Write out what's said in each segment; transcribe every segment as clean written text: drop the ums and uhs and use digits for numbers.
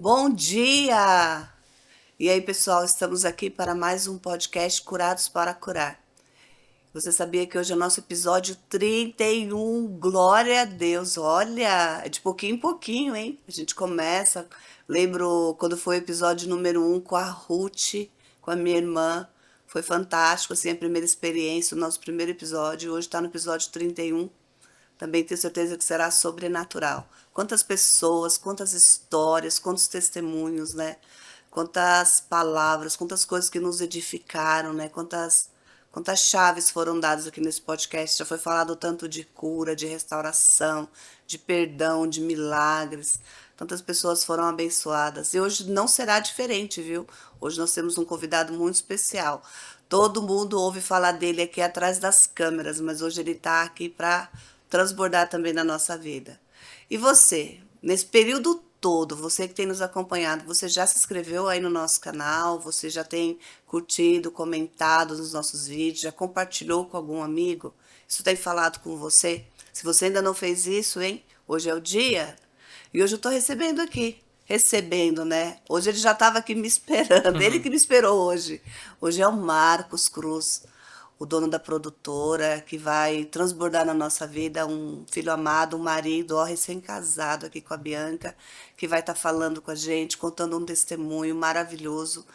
Bom dia! E aí, pessoal, estamos aqui para mais um podcast Curados para Curar. Você sabia que hoje é o nosso episódio 31? Glória a Deus! Olha, é de pouquinho em pouquinho, hein? A gente começa. Lembro quando foi o episódio número 1 com a Ruth, com a minha irmã. Foi fantástico, assim, a primeira experiência, o nosso primeiro episódio. Hoje está no episódio 31. Também tenho certeza que será sobrenatural. Quantas pessoas, quantas histórias, quantos testemunhos, né? Quantas palavras, quantas coisas que nos edificaram, né? Quantas chaves foram dadas aqui nesse podcast. Já foi falado tanto de cura, de restauração, de perdão, de milagres. Tantas pessoas foram abençoadas. E hoje não será diferente, viu? Hoje nós temos um convidado muito especial. Todo mundo ouve falar dele aqui atrás das câmeras, mas hoje ele está aqui para transbordar também na nossa vida. E você, nesse período todo, você que tem nos acompanhado, você já se inscreveu aí no nosso canal? Você já tem curtido, comentado nos nossos vídeos, já compartilhou com algum amigo? Isso tem falado com você? Se você ainda não fez isso, hein? Hoje é o dia. E hoje eu estou recebendo aqui. Recebendo, né? Hoje ele já estava aqui me esperando. Ele Uhum. que me esperou hoje. Hoje é o Marcos Cruz, o dono da produtora, que vai transbordar na nossa vida um filho amado, um marido, ó, recém-casado aqui com a Bianca, que vai estar falando com a gente, contando um testemunho maravilhoso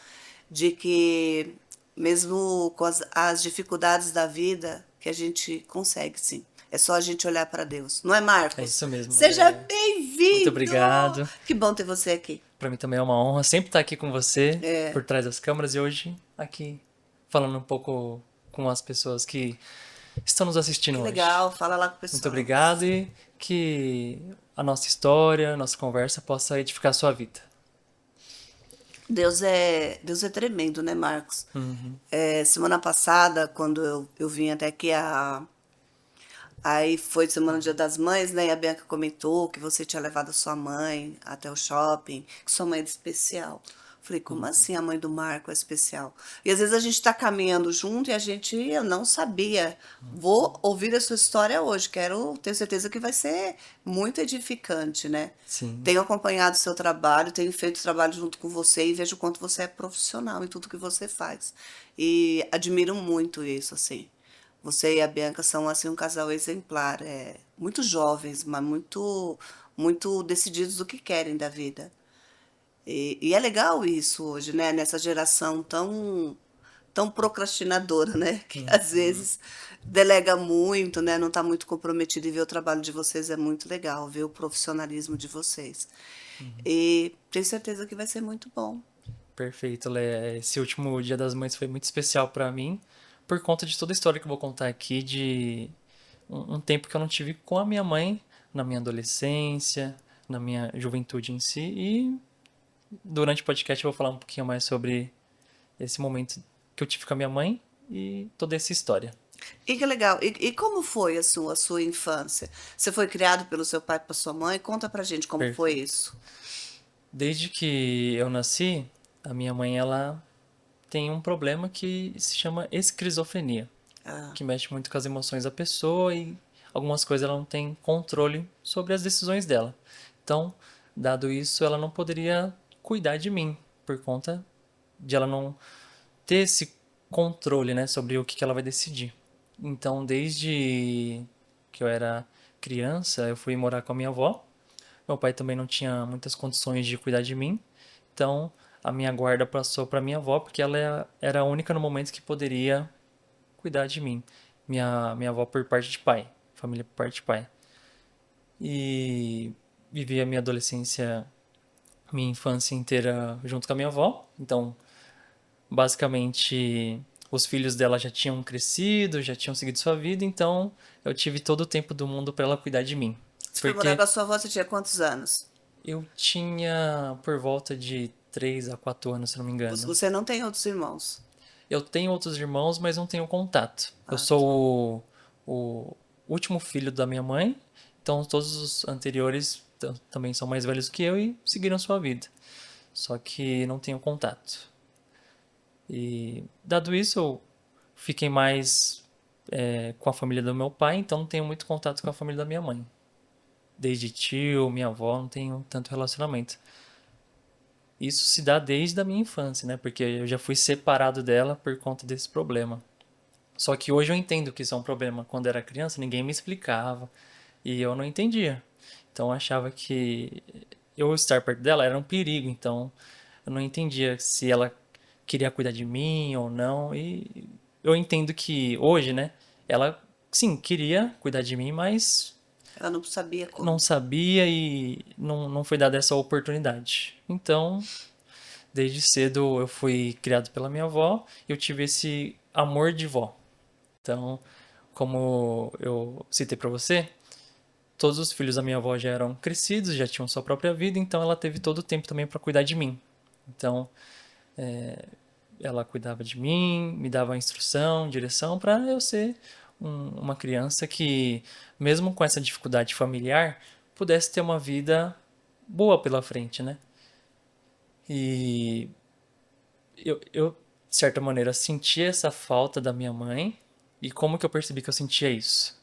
de que, mesmo com as dificuldades da vida, que a gente consegue sim. É só a gente olhar para Deus. Não é, É Marcos? isso mesmo. Seja Muito bem-vindo! obrigado. Que bom ter você aqui. Para mim também é uma honra sempre estar aqui com você, É, por trás das câmeras, e hoje aqui falando um pouco com as pessoas que estão nos que assistindo hoje. legal. Fala lá com o Muito pessoal. obrigado e que a nossa história, a nossa conversa possa edificar a sua vida. Deus é tremendo, né, Marcos? Uhum. Semana passada, quando eu vim até aqui, aí foi semana do Dia das Mães, né? E a Bianca comentou que você tinha levado a sua mãe até o shopping, que sua mãe era especial. Falei, como assim a mãe do Marco é especial? E às vezes a gente está caminhando junto e eu não sabia. Vou ouvir a sua história hoje, quero ter certeza que vai ser muito edificante, né? Sim, Tenho acompanhado o seu trabalho, tenho feito trabalho junto com você e vejo o quanto você é profissional em tudo que você faz. E admiro muito isso, assim. Você e a Bianca são assim um casal exemplar, muito jovens, mas muito decididos do que querem da vida. E é legal isso hoje, né? Nessa geração tão procrastinadora, né? Que às vezes delega muito, né? Não está muito comprometido e ver o trabalho de vocês é muito legal, ver o profissionalismo de vocês. E tenho certeza que vai ser muito bom. perfeito, Lé. Esse último Dia das Mães foi muito especial para mim, por conta de toda a história que eu vou contar aqui de um tempo que eu não tive com a minha mãe na minha adolescência, na minha juventude em si. E durante o podcast eu vou falar um pouquinho mais sobre esse momento que eu tive com a minha mãe e toda essa história. E que legal. E como foi a sua infância? Você foi criado pelo seu pai e pela sua mãe? Conta pra gente como foi Perfeito. isso. Desde que eu nasci, a minha mãe ela tem um problema que se chama esquizofrenia, Ah, que mexe muito com as emoções da pessoa e algumas coisas ela não tem controle sobre as decisões dela. Então, dado isso, ela não poderia cuidar de mim por conta de ela não ter esse controle, né, sobre o que ela vai decidir. Então, desde que eu era criança, eu fui morar com a minha avó. Meu pai também não tinha muitas condições de cuidar de mim. Então, a minha guarda passou para minha avó, porque ela era a única no momento que poderia cuidar de mim. Minha avó por parte de pai, família por parte de pai. E vivi a minha adolescência, minha infância inteira junto com a minha avó. Então, basicamente, os filhos dela já tinham crescido, já tinham seguido sua vida, então eu tive todo o tempo do mundo para ela cuidar de mim. você foi morar Porque com a sua avó, você tinha quantos anos? eu tinha por volta de 3 a 4 anos, se não me engano. Você não tem outros irmãos? Eu tenho outros irmãos, mas não tenho contato. Eu Ah, tá. sou o último filho da minha mãe, então todos os anteriores também são mais velhos que eu e seguiram sua vida. Só que não tenho contato. E dado isso, eu fiquei mais com a família do meu pai, então não tenho muito contato com a família da minha mãe. Desde tio, minha avó, não tenho tanto relacionamento. isso se dá desde a minha infância, né? Porque eu já fui separado dela por conta desse problema. Só que hoje eu entendo que isso é um problema. Quando eu era criança, ninguém me explicava e eu não entendia. Então eu achava que eu estar perto dela era um perigo. Então eu não entendia se ela queria cuidar de mim ou não. E eu entendo que hoje, né? Ela, sim, queria cuidar de mim, mas Ela não sabia não como. sabia e não foi dada essa oportunidade. Então, desde cedo eu fui criado pela minha avó e eu tive esse amor de vó. Então, como eu citei pra você, todos os filhos da minha avó já eram crescidos, já tinham sua própria vida, então ela teve todo o tempo também para cuidar de mim. Então, ela cuidava de mim, me dava instrução, direção para eu ser uma criança que, mesmo com essa dificuldade familiar, pudesse ter uma vida boa pela frente, né? E eu, de certa maneira, senti essa falta da minha mãe. E como que eu percebi que eu sentia isso?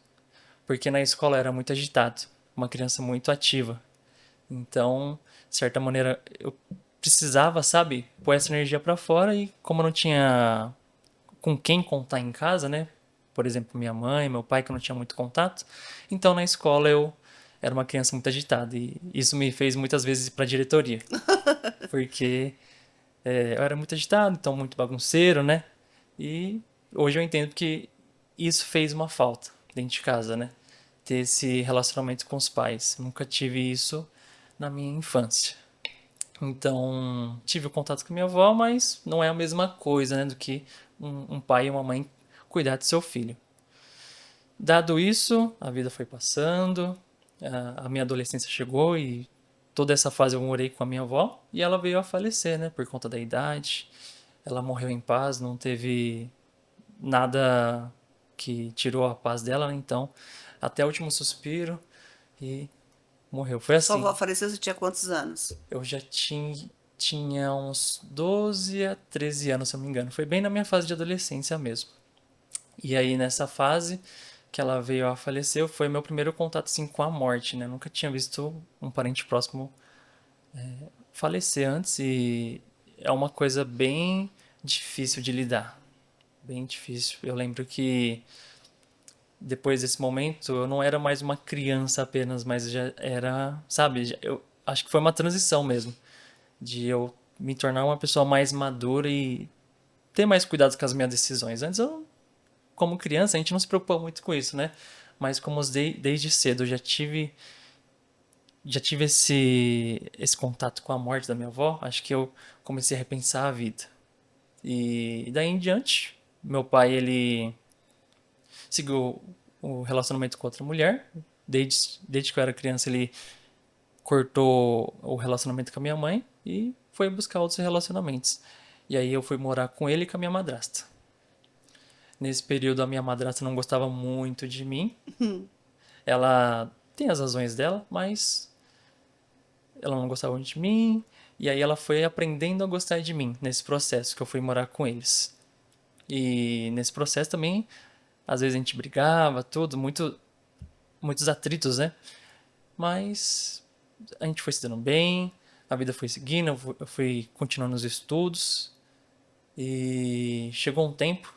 Porque na escola eu era muito agitado, uma criança muito ativa. Então, de certa maneira, eu precisava, sabe, pôr essa energia pra fora e como eu não tinha com quem contar em casa, né? Por exemplo, minha mãe, meu pai, que eu não tinha muito contato. Então, na escola eu era uma criança muito agitada e isso me fez muitas vezes ir pra diretoria, porque eu era muito agitado, então muito bagunceiro, né? E hoje eu entendo que isso fez uma falta dentro de casa, né? Ter esse relacionamento com os pais. Nunca tive isso na minha infância. Então, tive o contato com minha avó, mas não é a mesma coisa, né, do que um pai e uma mãe cuidar do seu filho. Dado isso, a vida foi passando, a minha adolescência chegou e toda essa fase eu morei com a minha avó e ela veio a falecer, né, por conta da idade. Ela morreu em paz, não teve nada que tirou a paz dela, né? Então, até o último suspiro e morreu. Foi Sua avó assim. faleceu, você tinha quantos anos? Eu já tinha uns 12 a 13 anos, se eu não me engano. Foi bem na minha fase de adolescência mesmo. E aí, nessa fase que ela veio a falecer, foi meu primeiro contato assim, com a morte, né? Eu nunca tinha visto um parente próximo falecer antes e é uma coisa bem difícil de lidar. Bem difícil. Eu lembro que depois desse momento eu não era mais uma criança apenas, mas já era, sabe, eu acho que foi uma transição mesmo, de eu me tornar uma pessoa mais madura e ter mais cuidado com as minhas decisões. Antes eu, como criança, a gente não se preocupa muito com isso, né? Mas como desde cedo eu já tive esse contato com a morte da minha avó, acho que eu comecei a repensar a vida. E daí em diante, meu pai ele seguiu o relacionamento com outra mulher. Desde que eu era criança, ele cortou o relacionamento com a minha mãe e foi buscar outros relacionamentos. E aí eu fui morar com ele e com a minha madrasta. Nesse período, a minha madrasta não gostava muito de mim. Ela tem as razões dela, mas ela não gostava muito de mim. E aí ela foi aprendendo a gostar de mim nesse processo que eu fui morar com eles. E nesse processo também, às vezes a gente brigava, tudo, muitos atritos, né? Mas a gente foi se dando bem, a vida foi seguindo, eu fui continuando os estudos e chegou um tempo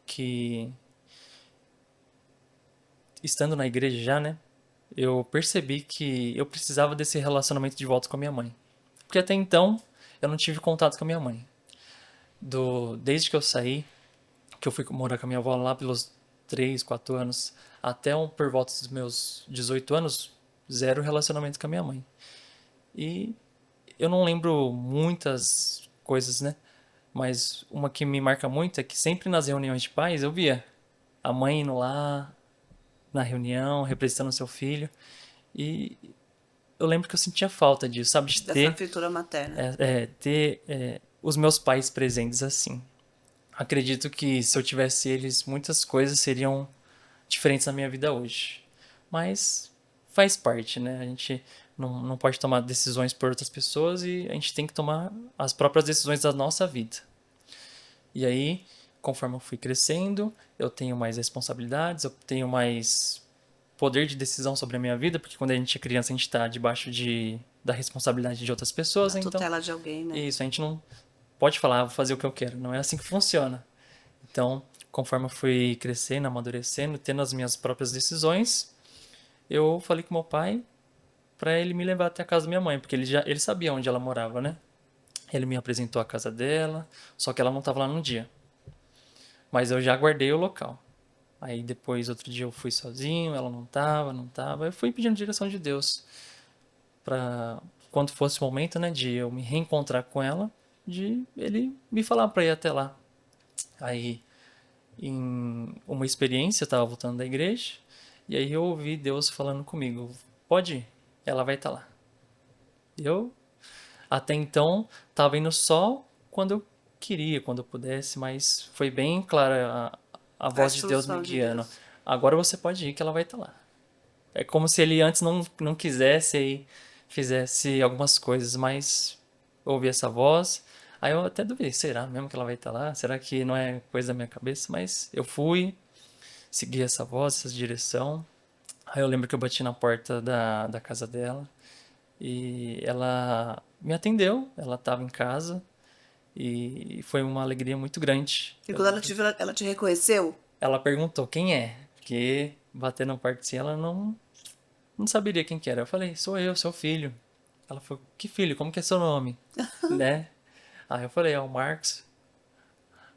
que, estando na igreja já, né, eu percebi que eu precisava desse relacionamento de volta com a minha mãe. Porque até então eu não tive contato com a minha mãe. Desde que eu saí, que eu fui morar com a minha avó lá pelos 3 4 anos, até por volta dos meus 18 anos, zero relacionamento com a minha mãe. E eu não lembro muitas coisas, né? Mas uma que me marca muito é que sempre nas reuniões de pais eu via a mãe indo lá na reunião, representando seu filho. E eu lembro que eu sentia falta disso, sabe? De Dessa ter, figura materna. os meus pais presentes assim. Acredito que se eu tivesse eles, muitas coisas seriam diferentes na minha vida hoje. Mas faz parte, né? A gente não pode tomar decisões por outras pessoas e a gente tem que tomar as próprias decisões da nossa vida. E aí, conforme eu fui crescendo, eu tenho mais responsabilidades, eu tenho mais poder de decisão sobre a minha vida, porque quando a gente é criança, a gente está debaixo da responsabilidade de outras pessoas, A né? Então, tutela de alguém, né? isso, a gente não pode falar, vou fazer o que eu quero. Não é assim que funciona. Então, conforme eu fui crescendo, amadurecendo, tendo as minhas próprias decisões, eu falei com meu pai para ele me levar até a casa da minha mãe, porque ele sabia onde ela morava, né? Ele me apresentou a casa dela, só que ela não estava lá no dia. Mas eu já guardei o local. Aí depois, outro dia eu fui sozinho, ela não tava. Eu fui pedindo direção de Deus para quando fosse o momento, né, de eu me reencontrar com ela, de ele me falar para ir até lá. Aí, em uma experiência, eu tava voltando da igreja, e aí eu ouvi Deus falando comigo: "Pode ir, ela vai estar lá". Eu até então tava indo só quando eu queria, quando eu pudesse, mas foi bem clara a A voz de Deus me instrução de guiando. Deus. Agora você pode ir que ela vai estar lá. É como se ele antes não quisesse e fizesse algumas coisas, mas eu ouvi essa voz. Aí eu até duvidei, será mesmo que ela vai estar lá? Será que não é coisa da minha cabeça? Mas eu fui, segui essa voz, essa direção. Aí eu lembro que eu bati na porta da casa dela e ela me atendeu, ela estava em casa e foi uma alegria muito grande. E Eu quando ela lembro. te viu, ela te reconheceu? Ela perguntou quem é, porque bater na porta assim, ela não saberia quem que era. Eu falei, sou eu, seu filho. Ela falou, que filho? Como que é seu nome? Né? Aí eu falei, é o Marcos.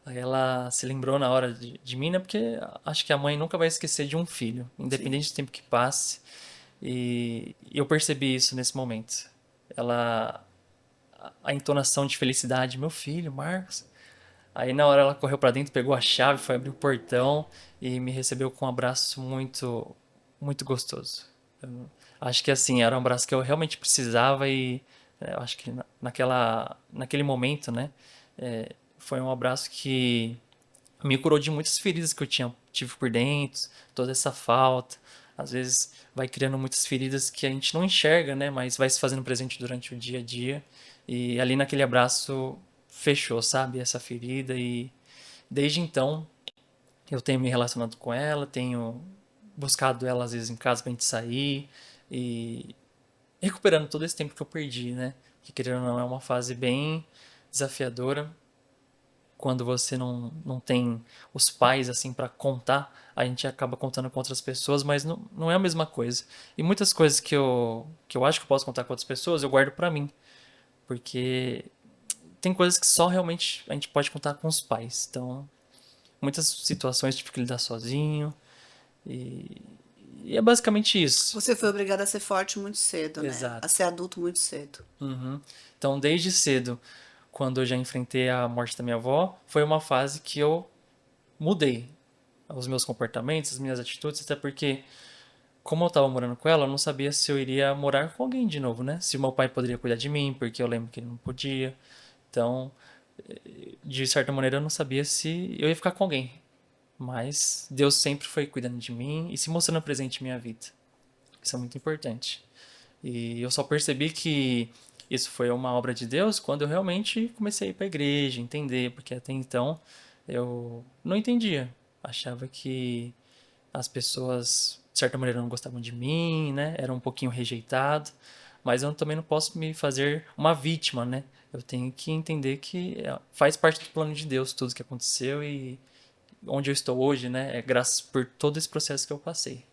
Aí ela se lembrou na hora de mim, né? Porque acho que a mãe nunca vai esquecer de um filho, Sim. independente do tempo que passe. E eu percebi isso nesse momento. Ela, a entonação de felicidade, meu filho, Marcos. Aí na hora ela correu pra dentro, pegou a chave, foi abrir o portão e me recebeu com um abraço muito gostoso. Eu acho que assim, era um abraço que eu realmente precisava e eu acho que naquele momento, né, foi um abraço que me curou de muitas feridas que tive por dentro, toda essa falta. Às vezes vai criando muitas feridas que a gente não enxerga, né, mas vai se fazendo presente durante o dia a dia. E ali naquele abraço fechou, sabe, essa ferida e desde então eu tenho me relacionado com ela, tenho buscado ela às vezes em casa pra gente sair e recuperando todo esse tempo que eu perdi, né? Que querendo ou não é uma fase bem desafiadora quando você não tem os pais assim pra contar, a gente acaba contando com outras pessoas, mas não é a mesma coisa. E muitas coisas que eu acho que eu posso contar com outras pessoas, eu guardo pra mim, porque tem coisas que só realmente a gente pode contar com os pais. Então, muitas situações tive que lidar sozinho. E, e é basicamente isso. Você foi obrigada a ser forte muito cedo, né? A Exato. ser adulto muito cedo. Uhum. Então, desde cedo, quando eu já enfrentei a morte da minha avó, foi uma fase que eu mudei os meus comportamentos, as minhas atitudes, até porque, como eu estava morando com ela, eu não sabia se eu iria morar com alguém de novo, né? Se o meu pai poderia cuidar de mim, porque eu lembro que ele não podia. Então, de certa maneira, eu não sabia se eu ia ficar com alguém. Mas Deus sempre foi cuidando de mim e se mostrando presente em minha vida. Isso é muito importante. E eu só percebi que isso foi uma obra de Deus quando eu realmente comecei a ir para a igreja, entender, porque até então eu não entendia. Achava que as pessoas, de certa maneira, não gostavam de mim, né? Era um pouquinho rejeitado. Mas eu também não posso me fazer uma vítima, né? Eu tenho que entender que faz parte do plano de Deus tudo que aconteceu e onde eu estou hoje, né? É graças por todo esse processo que eu passei.